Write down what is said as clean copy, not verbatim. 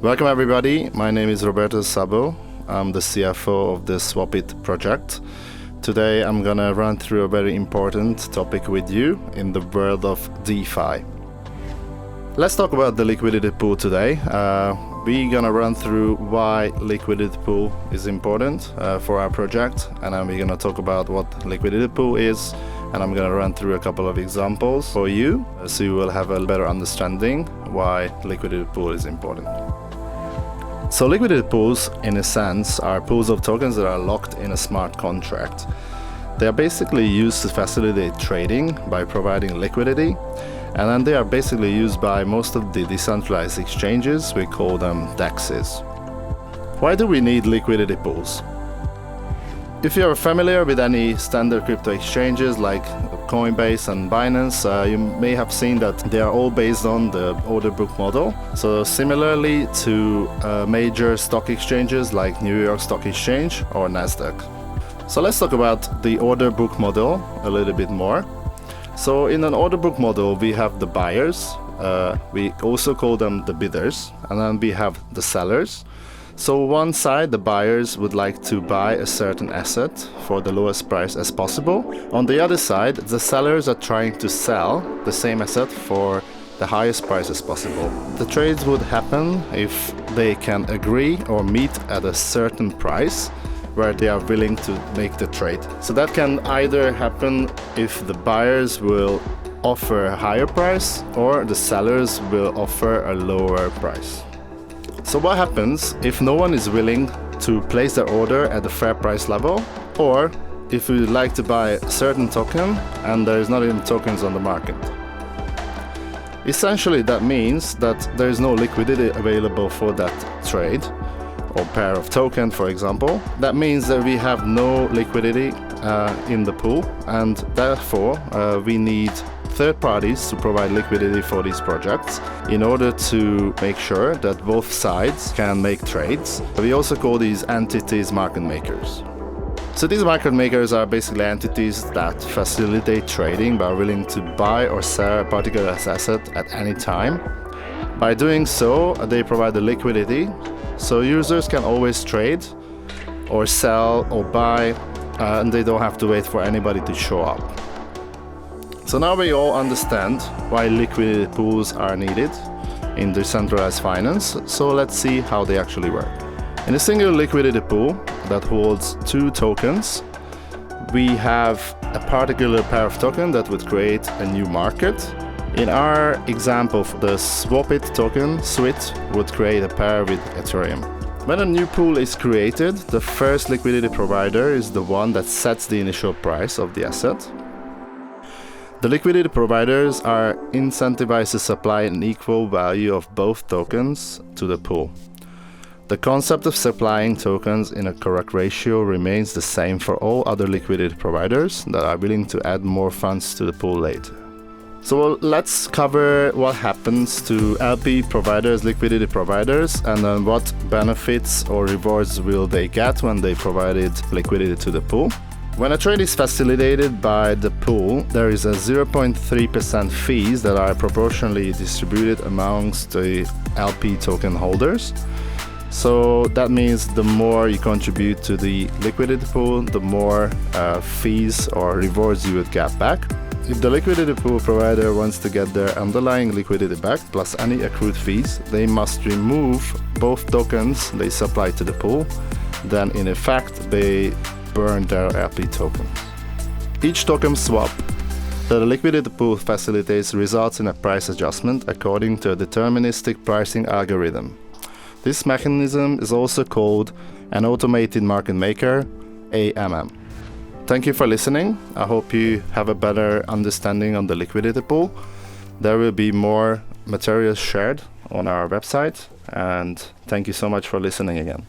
Welcome everybody, my name is Roberto Sabo. I'm the CFO of the Swapit project. Today I'm gonna run through a very important topic with you in the world of DeFi. Let's talk about the liquidity pool today. We're gonna run through why liquidity pool is important for our project, and then we're gonna talk about what liquidity pool is, and I'm gonna run through a couple of examples for you so you will have a better understanding why liquidity pool is important. So liquidity pools, in a sense, are pools of tokens that are locked in a smart contract. They are basically used to facilitate trading by providing liquidity, and then they are basically used by most of the decentralized exchanges. We call them DEXs. Why do we need liquidity pools? If you're familiar with any standard crypto exchanges like Coinbase and Binance, you may have seen that they are all based on the order book model. So similarly to major stock exchanges like New York Stock Exchange or Nasdaq. So let's talk about the order book model a little bit more. So in an order book model, we have the buyers, we also call them the bidders, and then we have the sellers. So one side, the buyers would like to buy a certain asset for the lowest price as possible. On the other side, the sellers are trying to sell the same asset for the highest price as possible. The trades would happen if they can agree or meet at a certain price where they are willing to make the trade. So that can either happen if the buyers will offer a higher price or the sellers will offer a lower price. So what happens if no one is willing to place their order at the fair price level, or if you would like to buy a certain token and there is not even tokens on the market? Essentially that means that there is no liquidity available for that trade or pair of token, for example. That means that we have no liquidity in the pool, and therefore we need third parties to provide liquidity for these projects in order to make sure that both sides can make trades. We also call these entities market makers. So these market makers are basically entities that facilitate trading by willing to buy or sell a particular asset at any time. By doing so, they provide the liquidity, so users can always trade or sell or buy, and they don't have to wait for anybody to show up. So now we all understand why liquidity pools are needed in decentralized finance, so let's see how they actually work. In a single liquidity pool that holds two tokens, we have a particular pair of tokens that would create a new market. In our example, the Swapit token, Swit, would create a pair with Ethereum. When a new pool is created, the first liquidity provider is the one that sets the initial price of the asset. The liquidity providers are incentivized to supply an equal value of both tokens to the pool. The concept of supplying tokens in a correct ratio remains the same for all other liquidity providers that are willing to add more funds to the pool later. So let's cover what happens to LP providers, liquidity providers, and then what benefits or rewards will they get when they provided liquidity to the pool. When a trade is facilitated by the pool, there is a 0.3% fees that are proportionally distributed amongst the LP token holders. So that means the more you contribute to the liquidity pool, the more fees or rewards you would get back. If the liquidity pool provider wants to get their underlying liquidity back plus any accrued fees, they must remove both tokens they supply to the pool. Then in effect, they burn their LP tokens. Each token swap that the liquidity pool facilitates results in a price adjustment according to a deterministic pricing algorithm. This mechanism is also called an automated market maker, AMM. Thank you for listening. I hope you have a better understanding on the liquidity pool. There will be more materials shared on our website, and thank you so much for listening again.